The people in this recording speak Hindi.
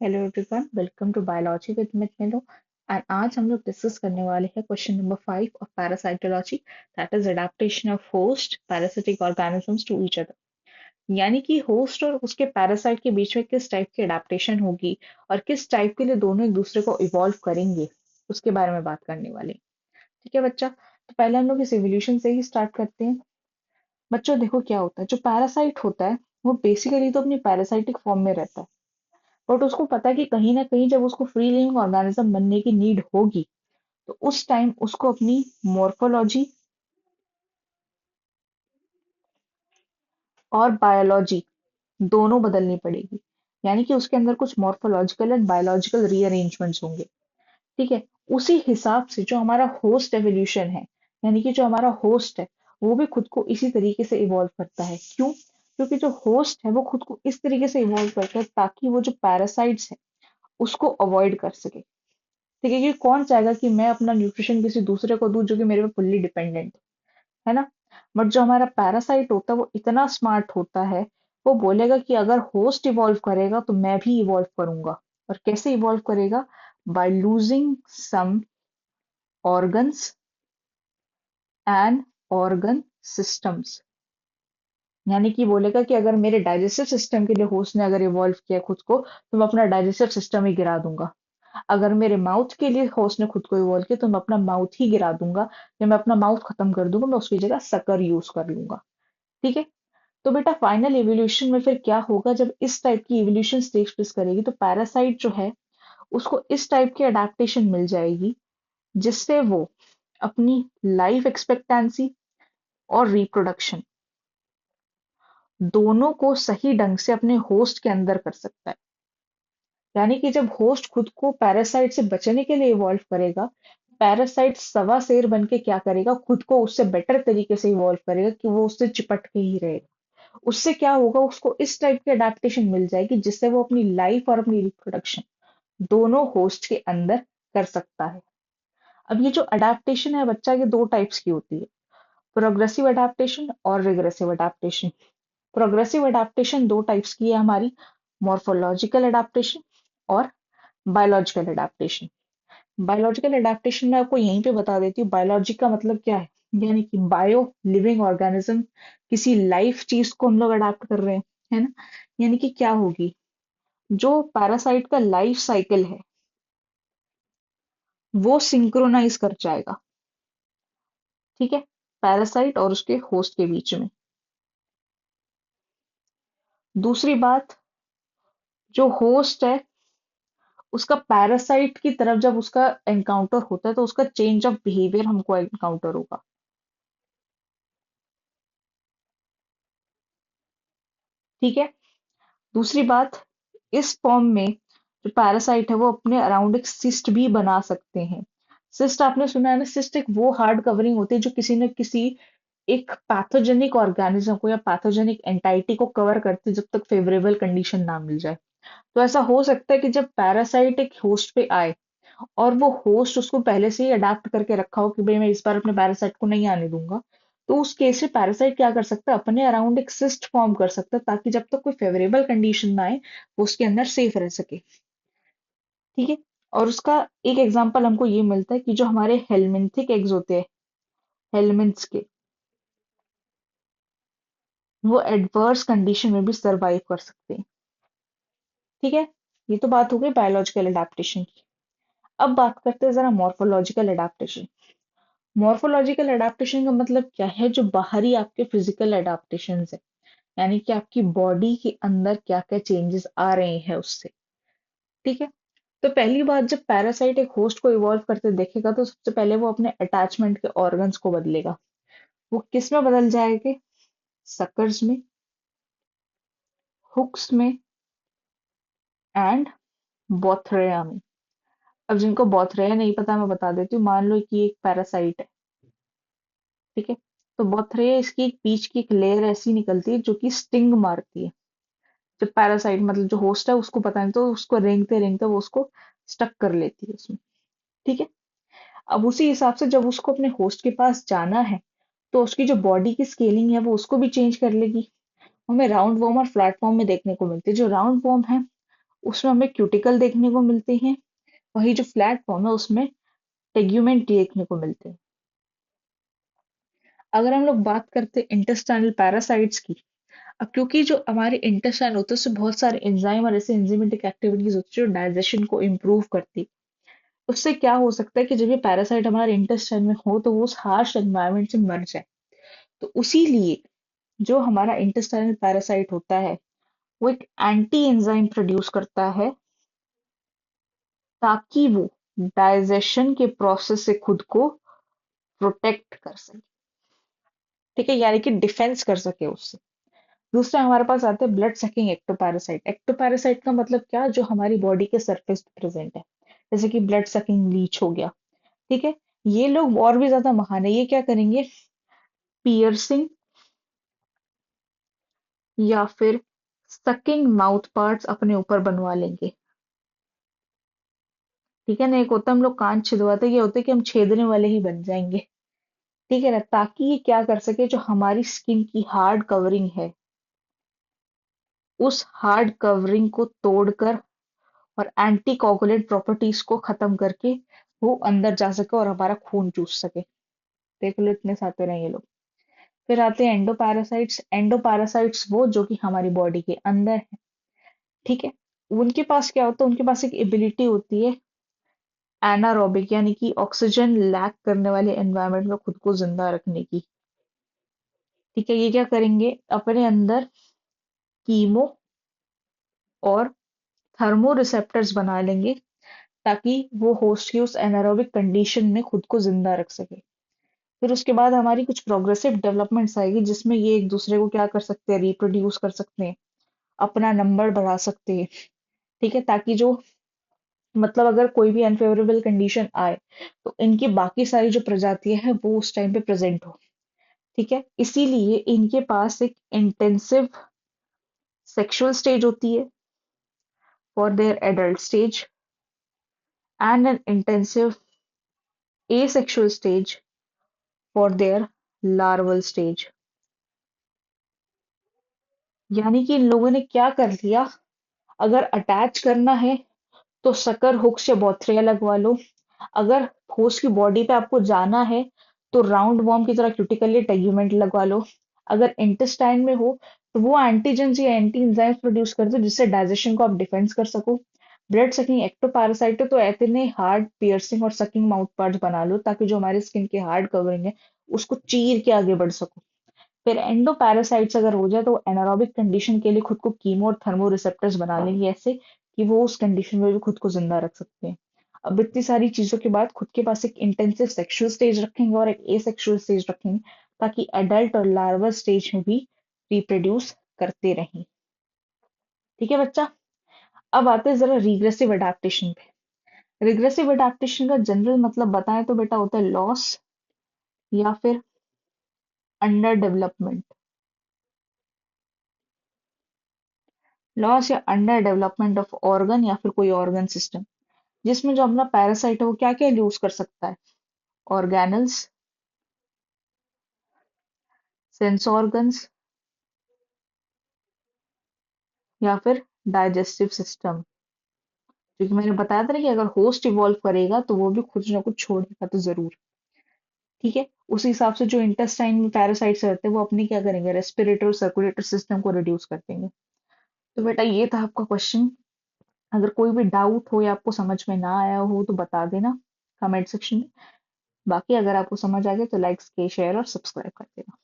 Hello everyone, welcome to biology with मित मिलो। एंड आज हम लोग डिस्कस करने वाले हैं question number 5 of parasitology, that is adaptation of host parasitic organisms to each other. यानी कि होस्ट और उसके पैरासाइट के बीच में किस टाइप की अडेप्टेशन होगी और किस टाइप के लिए दोनों एक दूसरे को इवॉल्व करेंगे, उसके बारे में बात करने वाले हैं। ठीक है बच्चा, तो पहले हम लोग इस इवोल्यूशन से ही स्टार्ट करते हैं। बच्चों देखो क्या होता है, जो पैरासाइट होता है वो बेसिकली तो अपनी पैरासाइटिक फॉर्म में रहता है, बट उसको पता है कि कहीं ना कहीं जब उसको फ्री लिविंग ऑर्गेनिज्म बनने की नीड होगी तो उस टाइम उसको अपनी मॉर्फोलॉजी और बायोलॉजी दोनों बदलनी पड़ेगी। यानी कि उसके अंदर कुछ मॉर्फोलॉजिकल एंड बायोलॉजिकल रीअरेंजमेंट्स होंगे। ठीक है, उसी हिसाब से जो हमारा होस्ट एवोल्यूशन है, यानी कि जो हमारा होस्ट है वो भी खुद को इसी तरीके से इवॉल्व करता है। क्यों? क्योंकि जो होस्ट है वो खुद को इस तरीके से इवॉल्व करता है ताकि वो जो पैरासाइट्स है उसको अवॉइड कर सके। ठीक है, कि कौन चाहेगा कि मैं अपना न्यूट्रिशन किसी दूसरे को दूं जो कि मेरे पे फुल्ली डिपेंडेंट है ना। बट जो हमारा पैरासाइट होता है वो इतना स्मार्ट होता है, वो बोलेगा कि अगर होस्ट इवॉल्व करेगा तो मैं भी इवॉल्व करूंगा। और कैसे इवॉल्व करेगा? By losing some organs and organ systems. यानी कि बोलेगा कि अगर मेरे डाइजेस्टिव सिस्टम के लिए होस्ट ने अगर इवॉल्व किया खुद को तो मैं अपना डाइजेस्टिव सिस्टम ही गिरा दूंगा। अगर मेरे माउथ के लिए होस्ट ने खुद को इवॉल्व किया तो मैं अपना माउथ ही गिरा दूंगा, या मैं अपना माउथ खत्म कर दूंगा, मैं उसकी जगह सकर यूज कर लूंगा। ठीक है, तो बेटा फाइनल इवोल्यूशन में फिर क्या होगा? जब इस टाइप की इवोल्यूशन टेक्स प्लेस करेगी तो पैरासाइट जो है उसको इस टाइप की अडेप्टेशन मिल जाएगी जिससे वो अपनी लाइफ एक्सपेक्टेंसी और रिप्रोडक्शन दोनों को सही ढंग से अपने होस्ट के अंदर कर सकता है। यानी कि जब होस्ट खुद को पैरासाइट से बचने के लिए इवॉल्व करेगा, पैरासाइट सवा शेर बन के क्या करेगा, खुद को उससे बेटर तरीके से इवॉल्व करेगा कि वो उससे चिपट के ही रहेगा। उससे क्या होगा, उसको इस टाइप की अडेप्टेशन मिल जाएगी जिससे वो अपनी लाइफ और अपनी रिप्रोडक्शन दोनों होस्ट के अंदर कर सकता है। अब ये जो अडेप्टेशन है बच्चा, ये दो टाइप्स की होती है, प्रोग्रेसिव अडेप्टेशन और रिग्रेसिव अडेप्टेशन। प्रोग्रेसिव अडेप्टेशन दो टाइप्स की है हमारी, मॉर्फोलॉजिकल अडेप्टेशन और बायोलॉजिकल अडेप्टेशन। बायोलॉजिकल अडेप्टेशन मैं आपको यहीं पे बता देती हूँ, बायोलॉजी का मतलब क्या है। यानी कि बायो लिविंग ऑर्गेनिज्म, किसी लाइफ चीज को हम लोग अडेप्ट कर रहे हैं, है ना। यानी कि क्या होगी, जो पैरासाइट का लाइफ साइकिल है वो सिंक्रोनाइज कर जाएगा। ठीक है, पैरासाइट और उसके होस्ट के बीच में। दूसरी बात, जो होस्ट है उसका पैरासाइट की तरफ जब उसका एनकाउंटर होता है तो उसका चेंज ऑफ बिहेवियर हमको एनकाउंटर होगा। ठीक है, दूसरी बात, इस फॉर्म में जो पैरासाइट है वो अपने अराउंड एक सिस्ट भी बना सकते हैं। सिस्ट आपने सुना है ना, सिस्ट एक वो हार्ड कवरिंग होती है जो किसी न किसी एक पैथोजेनिक ऑर्गेनिज्म को या पैथोजेनिक एंटाइटी को कवर करती है जब तक फेवरेबल कंडीशन ना मिल जाए। तो ऐसा हो सकता है कि जब पैरासाइट एक होस्ट पे आए और वो होस्ट उसको पहले से ही अडाप्ट करके रखा हो कि भाई मैं इस बार अपने पैरासाइट को नहीं आने दूंगा, तो उस केस में पैरासाइट क्या कर सकता है, अपने अराउंड एक सिस्ट फॉर्म कर सकता है ताकि जब तक कोई फेवरेबल कंडीशन ना आए वो उसके अंदर सेफ रह सके। ठीक है, और उसका एक एग्जांपल हमको ये मिलता है कि जो हमारे हेलमिंथिक एग्स होते हैं, हेलमिंथ्स के, वो एडवर्स कंडीशन में भी सरवाइव कर सकते हैं। ठीक है, ये तो बात हो गई बायोलॉजिकल अडेप्टेशन की। अब बात करते हैं जरा मॉर्फोलॉजिकल अडेप्टेशन। मॉर्फोलॉजिकल अडेप्टेशन का मतलब क्या है? जो बाहरी आपके फिजिकल अडेप्टेशन है, यानी कि आपकी बॉडी के अंदर क्या क्या चेंजेस आ रहे हैं उससे। ठीक है, तो पहली बात, जब पैरासाइट एक होस्ट को इवॉल्व करते देखेगा तो सबसे पहले वो अपने अटैचमेंट के ऑर्गन्स को बदलेगा। वो किस में बदल जाएंगे? सकर्स में, हुक्स में एंड बोथ्रेया में। अब जिनको बोथ्रेया नहीं पता मैं बता देती हूँ, मान लो कि एक पैरासाइट है। ठीक है, तो बोथ्रेया इसकी एक बीच की एक लेयर ऐसी निकलती है जो कि स्टिंग मारती है। जब पैरासाइट मतलब जो होस्ट है उसको पता नहीं तो उसको रेंगते रेंगते वो उसको स्टक कर लेती है उसमें। ठीक है, अब उसी हिसाब से जब उसको अपने होस्ट के पास जाना है तो उसकी जो बॉडी की स्केलिंग है वो उसको भी चेंज कर लेगी। हमें राउंड वॉर्म और फ्लैट फॉर्म में देखने को मिलती है। जो राउंड वॉर्म है उसमें हमें क्यूटिकल देखने को मिलते हैं। वही जो फ्लैट फॉर्म है उसमें टेग्यूमेंट देखने को मिलते हैं। अगर हम लोग बात करते हैं इंटेस्टाइनल पैरासाइट्स की, अब क्योंकि जो हमारे इंटेस्टाइन होते हैं उसमें बहुत सारे एंजाइम और ऐसे एंजाइमेटिक एक्टिविटीज होती है जो डाइजेशन को इम्प्रूव करती है। उससे क्या हो सकता है कि जब ये पैरासाइट हमारे इंटेस्टाइन में हो तो वो उस हार्श एनवायरनमेंट से मर जाए। तो उसी लिए जो हमारा इंटेस्टाइनल पैरासाइट होता है वो एक एंटी एंजाइम प्रोड्यूस करता है ताकि वो डाइजेशन के प्रोसेस से खुद को प्रोटेक्ट कर सके। ठीक है, यानी कि डिफेंस कर सके उससे। दूसरा हमारे पास आते हैं ब्लड सकिंग एक्टोपैरासाइट। एक्टोपैरासाइट का मतलब क्या, जो हमारी बॉडी के सरफेस पे प्रेजेंट है, जैसे कि ब्लड सकिंग लीच हो गया। ठीक है, ये लोग और भी ज्यादा महान है। ये क्या करेंगे, पियर्सिंग या फिर सकिंग माउथ पार्ट्स अपने ऊपर बनवा लेंगे। ठीक है ना, एक होता है हम लोग कान छिदवाते, ये होता है कि हम छेदने वाले ही बन जाएंगे। ठीक है ना, ताकि ये क्या कर सके, जो हमारी स्किन की हार्ड कवरिंग है उस हार्ड कवरिंग को तोड़कर और एंटी कोगुलेंट प्रॉपर्टीज को खत्म करके वो अंदर जा सके और हमारा खून चूस सके। देख लो इतने साते रहे ये लोग। फिर आते हैं एंडोपैरासाइट्स। एंडोपैरासाइट्स वो जो कि हमारी बॉडी के अंदर है। ठीक है, उनके पास क्या होता है, उनके पास एक एबिलिटी होती है एनारोबिक, यानी कि ऑक्सीजन लैक करने वाले एनवायरनमेंट में खुद को जिंदा रखने की। ठीक है, ये क्या करेंगे, अपने अंदर कीमो और थर्मो रिसेप्टर्स बना लेंगे ताकि वो होस्ट की उस एनारोबिक कंडीशन में खुद को जिंदा रख सके। फिर उसके बाद हमारी कुछ प्रोग्रेसिव डेवलपमेंट्स आएगी जिसमें ये एक दूसरे को क्या कर सकते हैं, रिप्रोड्यूस कर सकते हैं, अपना नंबर बढ़ा सकते हैं। ठीक है, ताकि जो मतलब अगर कोई भी अनफेवरेबल कंडीशन आए तो इनकी बाकी सारी जो प्रजातियां हैं वो उस टाइम पे प्रेजेंट हो। ठीक है, इसीलिए इनके पास एक इंटेंसिव सेक्सुअल स्टेज होती है for their adult stage and N intensive asexual stage for their larval stage। यानी कि इन लोगों ने क्या कर लिया, अगर अटैच करना है तो सकर हुक्स या बॉथरिया लगवा लो। अगर होस्ट की बॉडी पे आपको जाना है तो राउंड वॉर्म की तरह क्यूटिकली टेग्यूमेंट लगवा लो। अगर इंटेस्टाइन में हो तो वो एंटीजेंस या एंटी एंजाइम्स प्रोड्यूस कर दो जिससे डाइजेशन को आप डिफेंस कर सको। ब्लड सकिंग एक्टोपैरासाइट है तो इतने हार्ड पियर्सिंग और सकिंग माउथ पार्ट्स बना लो ताकि जो हमारे स्किन के हार्ड कवरिंग है उसको चीर के आगे बढ़ सको। फिर एंडो पैरासाइट्स अगर हो जाए तो एनारोबिक कंडीशन के लिए खुद को कीमो और थर्मो रिसेप्टर्स बना लेंगे ऐसे कि वो उस कंडीशन में भी खुद को जिंदा रख सकते हैं। अब इतनी सारी चीजों के बाद खुद के पास एक इंटेंसिव सेक्सुअल स्टेज रखेंगे और एक एसेक्सुअल स्टेज रखेंगे ताकि एडल्ट और लार्वा स्टेज में भी रिप्रोड्यूस करते रहें। ठीक है बच्चा, अब आते हैं जरा रिग्रेसिव अडेप्टेशन पे। रिग्रेसिव अडेप्टेशन का जनरल मतलब बताएं तो बेटा होता है लॉस या फिर अंडर डेवलपमेंट। लॉस या अंडर डेवलपमेंट ऑफ ऑर्गन या फिर कोई ऑर्गन सिस्टम, जिसमें जो अपना पैरासाइट है वो क्या क्या यूज कर सकता है, ऑर्गेनल्स, सेंस ऑर्गन्स या फिर डाइजेस्टिव सिस्टम। क्योंकि मैंने बताया था ना कि अगर होस्ट इवॉल्व करेगा तो वो भी कुछ ना कुछ छोड़ेगा तो जरूर। ठीक है, उस हिसाब से जो इंटेस्टाइन में पैरासाइट्स रहते हैं वो अपनी क्या करेंगे, रेस्पिरेटर और सर्कुलेटर सिस्टम को रिड्यूस कर देंगे। तो बेटा ये था आपका क्वेश्चन। अगर कोई भी डाउट हो या आपको समझ में ना आया हो तो बता देना कमेंट सेक्शन में। बाकी अगर आपको समझ आ गया तो लाइक शेयर और सब्सक्राइब कर देना।